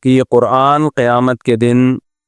कि ये कुरान क़यामत के दिन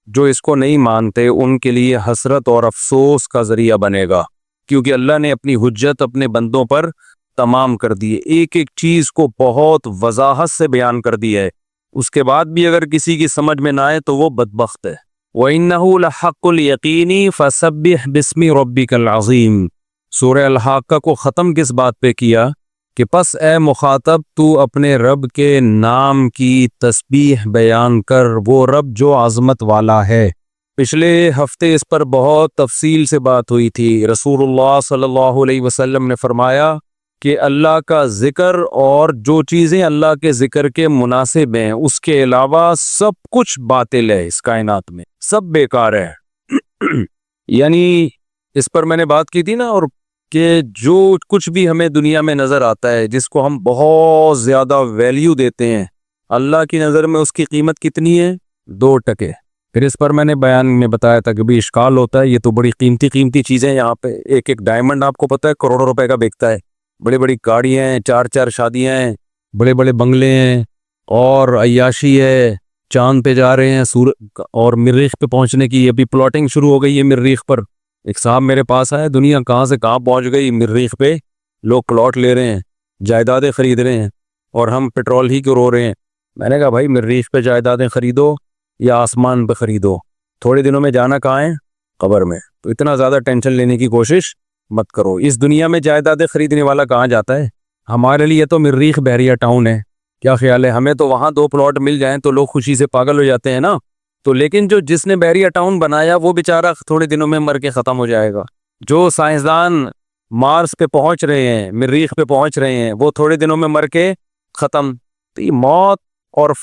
जो इसको नहीं मानते उनके लिए हसरत और अफसोस का ज़रिया बनेगा, क्योंकि अल्लाह ने अपनी हुज्जत अपने बंदों पर तमाम कर दी है, एक एक चीज़ को बहुत वजाहत से बयान कर दिया है। उसके बाद भी अगर किसी की समझ में ना आए तो वो बदबख्त है। व इन्नहु लहक्कुल यकीनी फसब्बिह बिस्मि रब्बिकल अज़ीम। सूरह अल-हाक़्क़ा को ख़त्म किस बात पे किया कि पस ए मुखातब तू अपने रब के नाम की तस्बीह बयान कर, वो रब जो आज़मत वाला है। पिछले हफ्ते इस पर बहुत तफसील से बात हुई थी। रसूलुल्लाह सल्लल्लाहु अलैहि वसल्लम ने फरमाया कि अल्लाह का ज़िक्र और जो चीज़ें अल्लाह के ज़िक्र के मुनासिब हैं उसके अलावा सब कुछ बातिल है, इस कायनात में सब बेकार है। यानी इस पर मैंने बात की थी ना, और कि जो कुछ भी हमें दुनिया में नज़र आता है जिसको हम बहुत ज़्यादा वैल्यू देते हैं, अल्लाह की नज़र में उसकी कीमत कितनी है? 2 टके। फिर इस पर मैंने बयान में बताया था कि भी इश्काल होता है, ये तो बड़ी कीमती चीज़ें यहाँ पे, एक एक डायमंड आपको पता है करोड़ों रुपए का बिकता है, बड़ी बड़ी गाड़ियाँ हैं, 4 शादियाँ हैं, बड़े बड़े बंगले हैं और अय्याशी है, चांद पे जा रहे हैं, सूरज और मरीख पे पहुंचने की अभी प्लॉटिंग शुरू हो गई है मरीख पर। एक साहब मेरे पास आए, दुनिया कहाँ से कहाँ पहुंच गई, मरीख पे लोग प्लॉट ले रहे हैं, जायदादें खरीद रहे हैं और हम पेट्रोल ही क्यों रो रहे हैं। मैंने कहा भाई मरीख पे जायदादें खरीदो या आसमान पे खरीदो, थोड़े दिनों में जाना कहाँ है? कब्र में। तो इतना ज़्यादा टेंशन लेने की कोशिश मत करो। इस दुनिया में जायदादें खरीदने वाला कहाँ जाता है? हमारे लिए तो मरीख बहरिया टाउन है, क्या ख्याल है? हमें तो वहाँ 2 प्लॉट मिल जाएं तो लोग खुशी से पागल हो जाते हैं ना। तो लेकिन जो जिसने बहरिया टाउन बनाया वो बेचारा थोड़े दिनों में मर के ख़त्म हो जाएगा। जो साइंसदान मार्स पे पहुंच रहे हैं, मरीख पे पहुंच रहे हैं, वो थोड़े दिनों में मर के ख़त्म। तो ये मौत और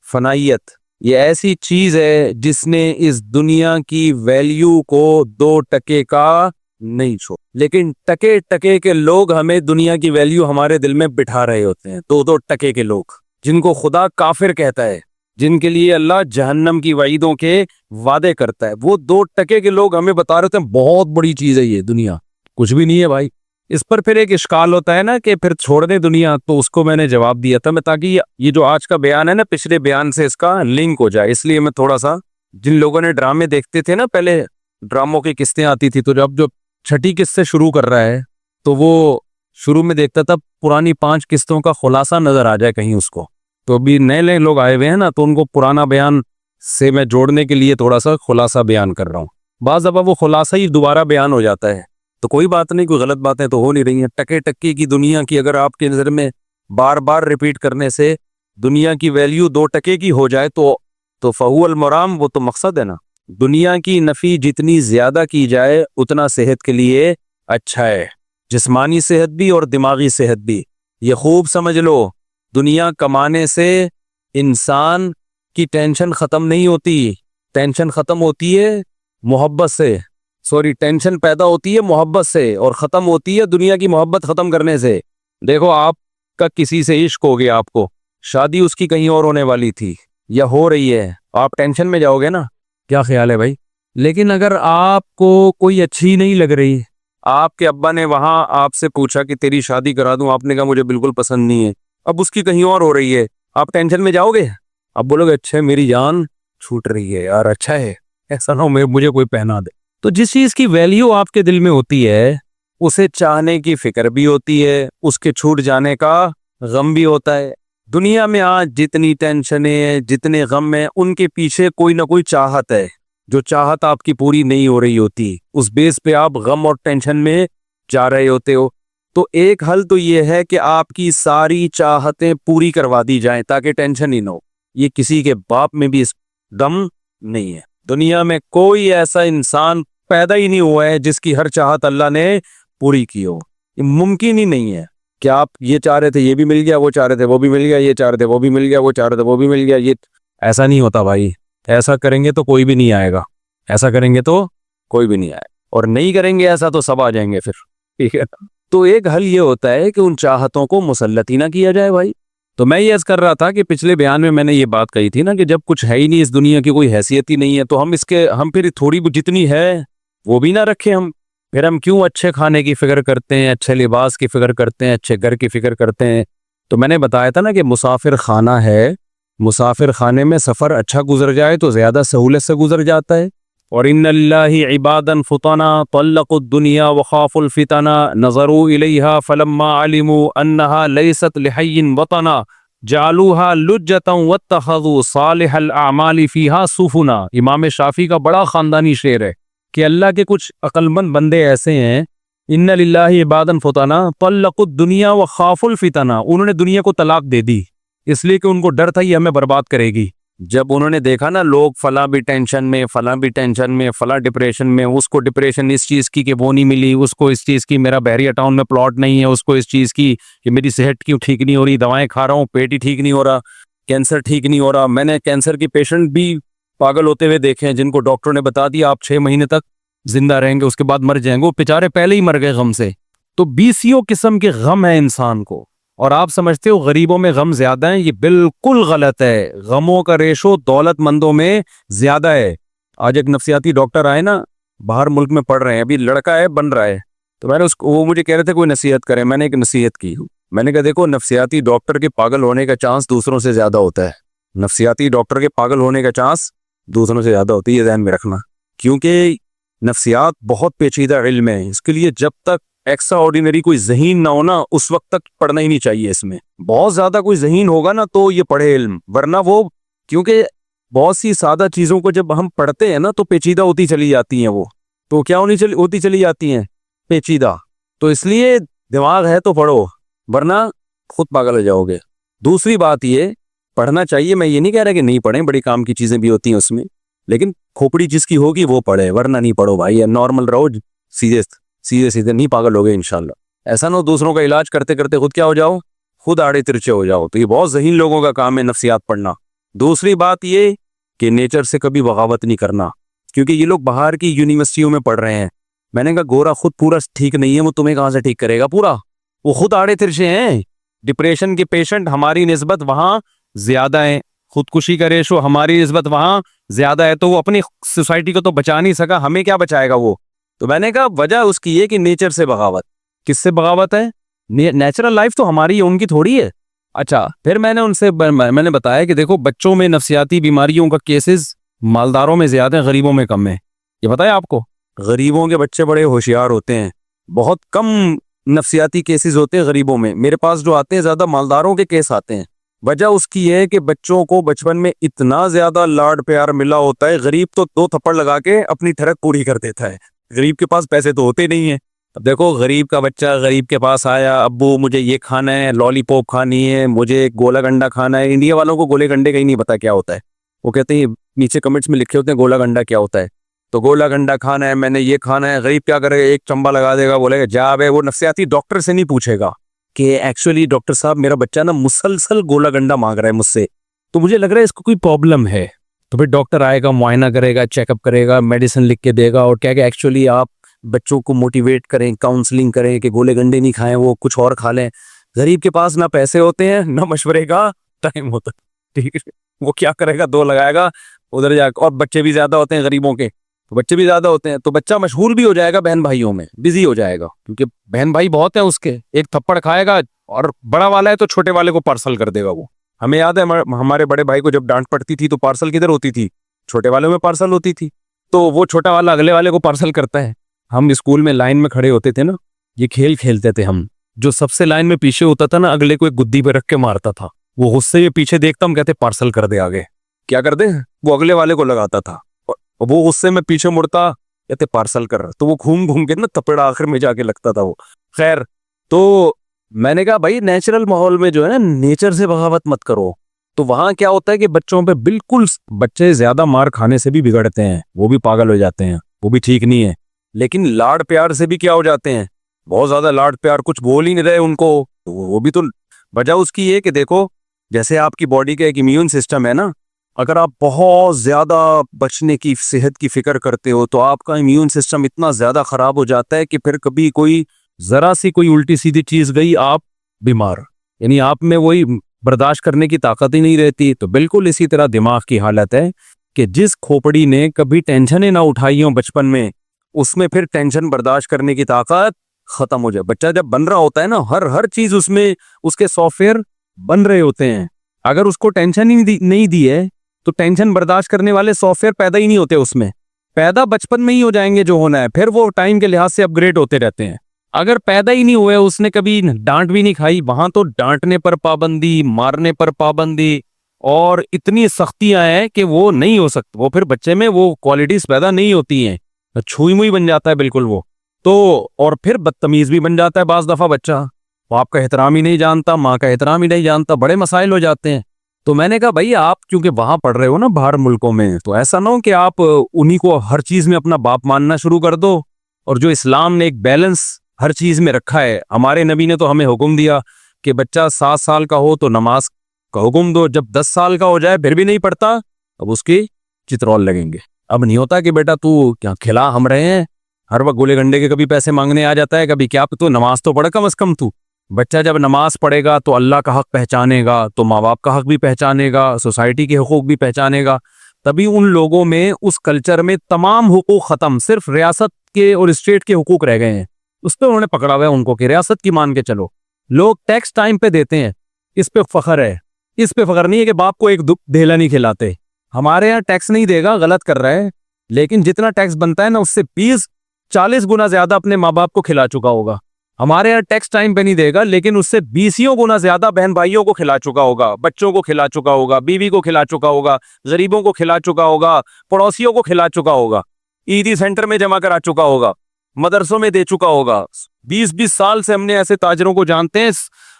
फनाइयत ये ऐसी चीज़ है जिसने इस दुनिया की वैल्यू को 2 टके का नहीं छोड़। लेकिन टके टके के लोग हमें दुनिया की वैल्यू हमारे दिल में बिठा रहे होते हैं। 2 टके के लोग जिनको खुदा काफिर कहता है, जिनके लिए अल्लाह जहन्नम की वईदों के वादे करता है, वो 2 टके के लोग हमें बता रहे थे बहुत बड़ी चीज है ये दुनिया, कुछ भी नहीं है भाई। इस पर फिर एक इश्काल होता है ना कि फिर छोड़ दे दुनिया, तो उसको मैंने जवाब दिया था मैं, ताकि ये जो आज का बयान है ना पिछले बयान से इसका लिंक हो जाए। इसलिए मैं थोड़ा सा, जिन लोगों ने ड्रामे देखते थे ना, पहले ड्रामों की किस्तें आती थी, तो जब जो छठी किस्त से शुरू कर रहा है तो वो शुरू में देखता था पुरानी 5 किस्तों का खुलासा नजर आ जाए कहीं उसको। तो अभी नए नए लोग आए हुए हैं ना, तो उनको पुराना बयान से मैं जोड़ने के लिए थोड़ा सा खुलासा बयान कर रहा हूँ। बाज़ दफ़ा वो खुलासा ही दोबारा बयान हो जाता है, तो कोई बात नहीं, कोई गलत बातें तो हो नहीं रही हैं। टके टक्के की दुनिया की अगर आपकी नज़र में बार बार रिपीट करने से दुनिया की वैल्यू 2 टके की हो जाए तो फ़हुवल मराम, वो तो मकसद है ना। दुनिया की नफ़ी जितनी ज़्यादा की जाए उतना सेहत के लिए अच्छा है, जिस्मानी सेहत भी और दिमागी सेहत भी। ये खूब समझ लो, दुनिया कमाने से इंसान की टेंशन ख़त्म नहीं होती, टेंशन ख़त्म होती है मोहब्बत से, सॉरी टेंशन पैदा होती है मोहब्बत से और ख़त्म होती है दुनिया की मोहब्बत ख़त्म करने से। देखो आपका किसी से इश्क हो गया, आपको शादी उसकी कहीं और होने वाली थी या हो रही है, आप टेंशन में जाओगे ना, क्या ख्याल है भाई? लेकिन अगर आपको कोई अच्छी नहीं लग रही, आपके अब्बा ने वहां आपसे पूछा कि तेरी शादी करा दूं, आपने कहा मुझे बिल्कुल पसंद नहीं है, अब उसकी कहीं और हो रही है, आप टेंशन में जाओगे? अब बोलोगे अच्छा मेरी जान छूट रही है यार, अच्छा है, ऐसा ना हो मुझे कोई पहना दे। तो जिस चीज की वैल्यू आपके दिल में होती है उसे चाहने की फिक्र भी होती है, उसके छूट जाने का गम भी होता है। दुनिया में आज जितनी टेंशनें हैं, जितने गम हैं, उनके पीछे कोई ना कोई चाहत है। जो चाहत आपकी पूरी नहीं हो रही होती, उस बेस पे आप गम और टेंशन में जा रहे होते हो। तो एक हल तो ये है कि आपकी सारी चाहतें पूरी करवा दी जाएं ताकि टेंशन ही ना हो। ये किसी के बाप में भी इस दम नहीं है। दुनिया में कोई ऐसा इंसान पैदा ही नहीं हुआ है जिसकी हर चाहत अल्लाह ने पूरी की हो, ये मुमकिन ही नहीं है। कि आप ये चाह रहे थे ये भी मिल गया, वो चाह रहे थे वो भी मिल गया, ये चाह रहे थे वो भी मिल गया, वो चाह रहे थे वो भी मिल गया, ये ऐसा नहीं होता भाई। ऐसा करेंगे तो कोई भी नहीं आएगा, ऐसा करेंगे तो कोई भी नहीं आएगा, और नहीं करेंगे ऐसा तो सब आ जाएंगे फिर, ठीक है ना। तो एक हल ये होता है कि उन चाहतों को मुसल्लत ही ना किया जाए भाई। तो मैं ये अर्ज कर रहा था कि पिछले बयान में मैंने ये बात कही थी ना कि जब कुछ है ही नहीं, इस दुनिया की कोई हैसियत ही नहीं है, तो हम फिर थोड़ी जितनी है वो भी ना रखें। फिर हम क्यों अच्छे खाने की फिक्र करते हैं, अच्छे लिबास की फिक्र करते हैं, अच्छे घर की फिक्र करते हैं। तो मैंने बताया था ना कि मुसाफिर खाना है, मुसाफिर खाने में सफ़र अच्छा गुजर जाए तो ज़्यादा सहूलत से गुजर जाता है। और इन्नलिल्लाहि इबादन फुतना तल्लक़ुद दुनिया व ख़ाफ़ुल फ़ितना नज़रू इलैहा फ़लम्मा अलिमू अन्नहा लैसत लिहय्यिन वतना जालूहा लुज्जतन वत्तख़ज़ू सालिहल अमाली फ़ीहा सुफ़ुना। इमाम शाफ़ी का बड़ा ख़ानदानी शेर है कि अल्लाह के कुछ अक्लमंद बंदे ऐसे हैं, इन्ना लिल्लाहि इबादन फुतना तल्लक़ुद दुनिया व ख़ाफ़ुल फ़ितना, उन्होंने दुनिया को तलाक दे दी इसलिए कि उनको डर था ये हमें बर्बाद करेगी। जब उन्होंने देखा ना लोग फला भी टेंशन में, फला भी टेंशन में, फला डिप्रेशन में, उसको डिप्रेशन इस चीज़ की कि वो नहीं मिली, उसको इस चीज़ की मेरा बहरिया टाउन में प्लॉट नहीं है, उसको इस चीज़ की कि मेरी सेहत क्यों ठीक नहीं हो रही, दवाएं खा रहा हूँ पेट ही ठीक नहीं हो रहा, कैंसर ठीक नहीं हो रहा। मैंने कैंसर की पेशेंट भी पागल होते हुए देखे हैं जिनको डॉक्टरों ने बता दिया आप 6 महीने तक जिंदा रहेंगे, उसके बाद मर जाएंगे, वो बेचारे पहले ही मर गए गम से। तो 20 किस्म के गम है इंसान को, और आप समझते हो गरीबों में गम ज्यादा है, ये बिल्कुल गलत है। गमों का रेशो दौलतमंदों में ज्यादा है। आज एक नफसियाती डॉक्टर आए ना, बाहर मुल्क में पढ़ रहे हैं, अभी लड़का है बन रहा है, तो मैंने उसको, वो मुझे कह रहे थे कोई नसीहत करे, मैंने एक नसीहत की। मैंने कहा देखो नफसियाती डॉक्टर के पागल होने का चांस दूसरों से ज्यादा होता है, नफसियाती डॉक्टर के पागल होने का चांस दूसरों से ज्यादा होती है, ये ध्यान में रखना। क्योंकि नफ्सियात बहुत पेचीदा इल्म है, इसके लिए जब तक एक्स्ट्रा ऑर्डिनरी कोई ज़हीन ना हो ना उस वक्त तक पढ़ना ही नहीं चाहिए। इसमें बहुत ज़्यादा कोई ज़हीन होगा ना तो ये पढ़े इल्म, वरना वो, क्योंकि बहुत सी सादा चीज़ों को जब हम पढ़ते हैं ना तो पेचीदा होती चली जाती हैं, वो तो क्या होती चली जाती हैं पेचीदा। तो इसलिए दिमाग है तो पढ़ो, वरना खुद पागल हो जाओगे। दूसरी बात ये, पढ़ना चाहिए, मैं ये नहीं कह रहा कि नहीं पढ़ें, बड़ी काम की चीज़ें भी होती हैं उसमें, लेकिन खोपड़ी जिसकी होगी वो पढ़े, वरना नहीं पढ़ो भाई। नॉर्मल रहो, सीधे सीधे नहीं पागल हो गए इंशाल्लाह। ऐसा ना हो दूसरों का इलाज करते करते खुद क्या हो जाओ, खुद आड़े तिरछे हो जाओ। तो ये बहुत ज़हीन लोगों का काम है नफ्सियात पढ़ना। दूसरी बात ये कि नेचर से कभी बगावत नहीं करना, क्योंकि ये लोग बाहर की यूनिवर्सिटियों में पढ़ रहे हैं। मैंने कहा गोरा खुद पूरा ठीक नहीं है, वो तुम्हें कहाँ से ठीक करेगा पूरा, वो खुद आड़े तिरछे हैं। डिप्रेशन के पेशेंट हमारी निस्बत वहाँ ज्यादा है, खुदकुशी का रेशो हमारी निस्बत वहाँ ज्यादा है, तो वो अपनी सोसाइटी को तो बचा नहीं सका, हमें क्या बचाएगा वो। तो मैंने कहा वजह उसकी ये कि नेचर से बगावत। किससे बगावत है? नेचुरल लाइफ तो हमारी है, उनकी थोड़ी है। अच्छा, फिर मैंने बताया कि देखो बच्चों में नफसियाती बीमारियों का केसेस मालदारों में ज्यादा है, गरीबों में कम है। ये बताया आपको, गरीबों के बच्चे बड़े होशियार होते हैं, बहुत कम नफसियाती केसेस होते हैं गरीबों में। मेरे पास जो आते हैं ज्यादा मालदारों के केस आते हैं। वजह उसकी है कि बच्चों को बचपन में इतना ज्यादा लाड प्यार मिला होता है, गरीब तो 2 थप्पड़ लगा के अपनी ठरक पूरी कर देता है, गरीब के पास पैसे तो होते नहीं है। अब देखो गरीब का बच्चा गरीब के पास आया, अब्बू मुझे ये खाना है, लॉलीपॉप खानी है, मुझे गोला गंडा खाना है। इंडिया वालों को गोले गंडे का ही नहीं पता क्या होता है, वो कहते हैं नीचे कमेंट्स में लिखे होते हैं गोला गंडा क्या होता है, तो गोला गंडा खाना है, मैंने ये खाना है। गरीब क्या करेगा, एक चंबा लगा देगा, बोलेगा जा बे। वो नफसियाती डॉक्टर से नहीं पूछेगा कि एक्चुअली डॉक्टर साहब मेरा बच्चा ना मुसलसल गोला गंडा मांग रहा है मुझसे, तो मुझे लग रहा है इसको कोई प्रॉब्लम है। तो फिर डॉक्टर आएगा, मुआयना करेगा, चेकअप करेगा, मेडिसिन लिख के देगा और क्या एक्चुअली आप बच्चों को मोटिवेट करें, काउंसलिंग करें कि गोले गंडे नहीं खाएं, वो कुछ और खा लें। गरीब के पास ना पैसे होते हैं ना मशवरे का टाइम होता है, ठीक है, वो क्या करेगा, 2 लगाएगा उधर जाकर। और बच्चे भी ज्यादा होते हैं गरीबों के, तो बच्चे भी ज्यादा होते हैं, तो बच्चा मशहूर भी हो जाएगा बहन भाइयों में, बिजी हो जाएगा, क्योंकि बहन भाई बहुत है उसके। एक थप्पड़ खाएगा और बड़ा वाला है तो छोटे वाले को पार्सल कर देगा वो। हमें याद है हमारे बड़े भाई को जब डांट पड़ती थी तो पार्सल किधर होती थी, छोटे वालों में पार्सल होती थी, तो वो छोटा वाला अगले वाले को पार्सल करता है। हम स्कूल में लाइन में खड़े होते थे ना, ये खेल खेलते थे हम, जो सबसे लाइन में पीछे होता था ना अगले को एक गुद्दी पे रख के मारता था, वो गुस्से में पीछे देखता, हम कहते पार्सल कर दे आगे। क्या कर दे, वो अगले वाले को लगाता था, वो गुस्से में पीछे मुड़ता, कहते पार्सल कर, तो वो घूम घूम के ना तपेड़ा आखिर में जाके लगता था वो। खैर, तो मैंने कहा भाई नेचुरल माहौल में जो है ना, नेचर से बगावत मत करो। तो वहां क्या होता है कि बच्चों पे बिल्कुल, बच्चे ज्यादा मार खाने से भी बिगड़ते हैं, वो भी पागल हो जाते हैं, वो भी ठीक नहीं है। लेकिन लाड प्यार से भी क्या हो जाते हैं, बहुत ज्यादा लाड प्यार, कुछ बोल ही नहीं रहे उनको, तो वो भी तो वजह उसकी है कि देखो जैसे आपकी बॉडी का एक इम्यून सिस्टम है ना, अगर आप बहुत ज्यादा बचने की, सेहत की फिक्र करते हो तो आपका इम्यून सिस्टम इतना ज्यादा खराब हो जाता है कि फिर कभी कोई जरा सी कोई उल्टी सीधी चीज गई आप बीमार, यानी आप में वही बर्दाश्त करने की ताकत ही नहीं रहती। तो बिल्कुल इसी तरह दिमाग की हालत है कि जिस खोपड़ी ने कभी टेंशन ना उठाई हो बचपन में, उसमें फिर टेंशन बर्दाश्त करने की ताकत खत्म हो जाए। बच्चा जब बन रहा होता है ना, हर चीज उसमें उसके सॉफ्टवेयर बन रहे होते हैं, अगर उसको टेंशन ही नहीं दी है तो टेंशन बर्दाश्त करने वाले सॉफ्टवेयर पैदा ही नहीं होते उसमें। पैदा बचपन में ही हो जाएंगे जो होना है, फिर वो टाइम के लिहाज से अपग्रेड होते रहते हैं। अगर पैदा ही नहीं हुए, उसने कभी डांट भी नहीं खाई, वहां तो डांटने पर पाबंदी, मारने पर पाबंदी और इतनी सख्तियां हैं कि वो नहीं हो सकती। वो फिर बच्चे में वो क्वालिटीज पैदा नहीं होती हैं, छुई मुई बन जाता है बिल्कुल वो तो। और फिर बदतमीज भी बन जाता है बाज दफा बच्चा, बाप का एहतराम ही नहीं जानता, माँ का एहतराम ही नहीं जानता, बड़े मसाइल हो जाते हैं। तो मैंने कहा भाई आप क्योंकि वहां पढ़ रहे हो ना बाहर मुल्कों में, तो ऐसा ना हो कि आप उन्हीं को हर चीज में अपना बाप मानना शुरू कर दो। और जो इस्लाम ने एक बैलेंस हर चीज में रखा है, हमारे नबी ने तो हमें हुक्म दिया कि बच्चा 7 साल का हो तो नमाज का हुक्म दो, जब 10 साल का हो जाए फिर भी नहीं पढ़ता, अब उसके चित्रौल लगेंगे। अब नहीं होता कि बेटा तू क्या खिला हम रहे हैं, हर वक्त गोले गंडे के कभी पैसे मांगने आ जाता है, कभी क्या, तो नमाज तो पढ़ कम से कम तू। बच्चा जब नमाज पढ़ेगा तो अल्लाह का हक पहचानेगा, तो माँ बाप का हक भी पहचानेगा, सोसाइटी के हुकूक भी पहचानेगा। तभी उन लोगों में, उस कल्चर में तमाम हुकूक खत्म, सिर्फ रियासत के और स्टेट के हुकूक रह गए हैं। उस पर उन्होंने पकड़ा हुआ है उनको कि रियासत की मान के चलो। लोग टैक्स टाइम पे देते हैं, इस पे फख्र है। इस पे फख्र नहीं है कि बाप को एक ढेला नहीं खिलाते। हमारे यहाँ टैक्स नहीं देगा, गलत कर रहा है, लेकिन जितना टैक्स बनता है ना उससे 20-40 गुना ज्यादा अपने माँ बाप को खिला चुका होगा। हमारे यहाँ टैक्स टाइम पे नहीं देगा, लेकिन उससे 20 गुना ज्यादा बहन भाइयों को खिला चुका होगा, बच्चों को खिला चुका होगा, बीवी को खिला चुका होगा, गरीबों को खिला चुका होगा, पड़ोसियों को खिला चुका होगा, ईदी सेंटर में जमा करा चुका होगा, मदरसों में दे चुका होगा। 20-20 साल से हमने ऐसे ताजरों को जानते हैं,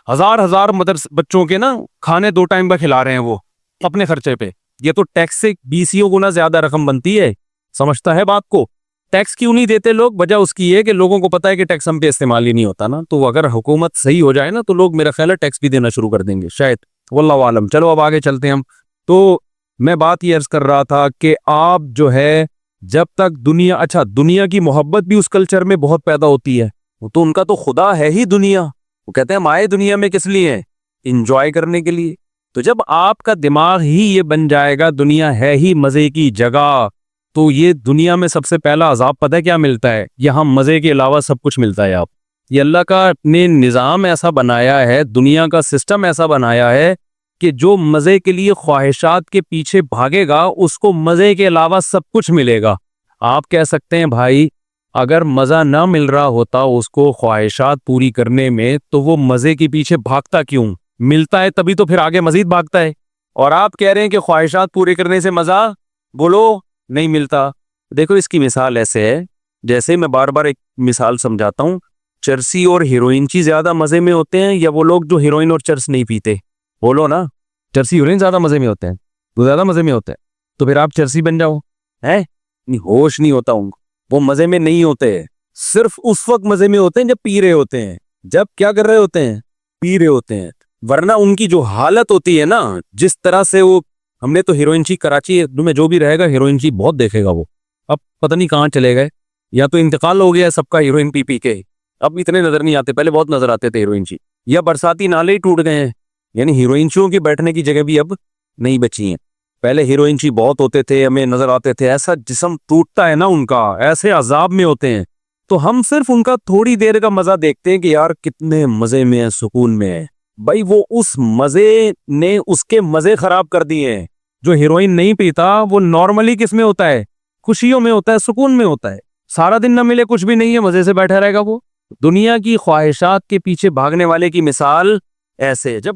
हजार मदरस बच्चों के ना खाने 2 टाइम का खिला रहे हैं वो अपने खर्चे पे। ये तो टैक्स से 20 गुना ज्यादा रकम बनती है। समझता है बात को? टैक्स क्यों नहीं देते लोग? वजह उसकी है कि लोगों को पता है कि टैक्स हम पे इस्तेमाल ही नहीं होता ना। तो अगर हुकूमत सही हो जाए ना तो लोग मेरा ख्याल है टैक्स भी देना शुरू कर देंगे शायद, वल्लाहु आलम। चलो अब आगे चलते हैं हम। तो मैं बात ये अर्ज कर रहा था कि आप जो है जब तक दुनिया, अच्छा दुनिया की मोहब्बत भी उस कल्चर में बहुत पैदा होती है। वो तो उनका तो खुदा है ही दुनिया। वो कहते हैं हम आए दुनिया में किस लिए? इंजॉय करने के लिए। तो जब आपका दिमाग ही ये बन जाएगा दुनिया है ही मजे की जगह, तो ये दुनिया में सबसे पहला अजाब पता है क्या मिलता है? यहाँ मजे के अलावा सब कुछ मिलता है। आप ये अल्लाह का ने निज़ाम ऐसा बनाया है, दुनिया का सिस्टम ऐसा बनाया है कि जो मजे के लिए ख्वाहिशात के पीछे भागेगा उसको मजे के अलावा सब कुछ मिलेगा। आप कह सकते हैं भाई अगर मजा ना मिल रहा होता उसको ख्वाहिशात पूरी करने में, तो वो मजे के पीछे भागता क्यों? मिलता है तभी तो फिर आगे मजीद भागता है। और आप कह रहे हैं कि ख्वाहिशात पूरे करने से मजा, बोलो, नहीं मिलता। देखो इसकी मिसाल ऐसे है, जैसे मैं बार बार एक मिसाल समझाता हूँ, चरसी और हीरोइनची ज्यादा मजे में होते हैं या वो लोग जो हीरोइन और चर्स नहीं पीते? बोलो ना। चरसी हीरोइन ज्यादा मजे में होते हैं, वो ज्यादा मजे में होते हैं, तो फिर आप चरसी बन जाओ। है नहीं, होश नहीं होता उनको, वो मजे में नहीं होते, सिर्फ उस वक्त मजे में होते हैं जब पी रहे होते हैं। जब क्या कर रहे होते हैं? पी रहे होते हैं। वरना उनकी जो हालत होती है ना, जिस तरह से वो, हमने तो हीरोइनची कराची में जो भी रहेगा हीरोइनची बहुत देखेगा वो। अब पता नहीं कहाँ चले गए, या तो इंतकाल हो गया है सबका हीरोइन पी पी के, अब इतने नजर नहीं आते, पहले बहुत नजर आते थे हीरोइनची। या बरसाती नाले ही टूट गए हैं, यानी हीरोइनचियों की बैठने की जगह भी अब नहीं बची हैं। पहले हीरोइनची बहुत होते थे, हमें नजर आते थे, ऐसा जिस्म टूटता है ना उनका, ऐसे अजाब में होते हैं। तो हम सिर्फ उनका थोड़ी देर का मजा देखते हैं कि यार कितने मजे में है, सुकून में है। भाई वो उस मजे ने उसके मजे खराब कर दिए हैं। जो हीरोइन नहीं पीता वो नॉर्मली किस में होता है? खुशियों में होता है, सुकून में होता है। सारा दिन ना मिले कुछ भी नहीं है, मजे से बैठा रहेगा वो। दुनिया की ख्वाहिशात के पीछे भागने वाले की मिसाल ऐसे है। जब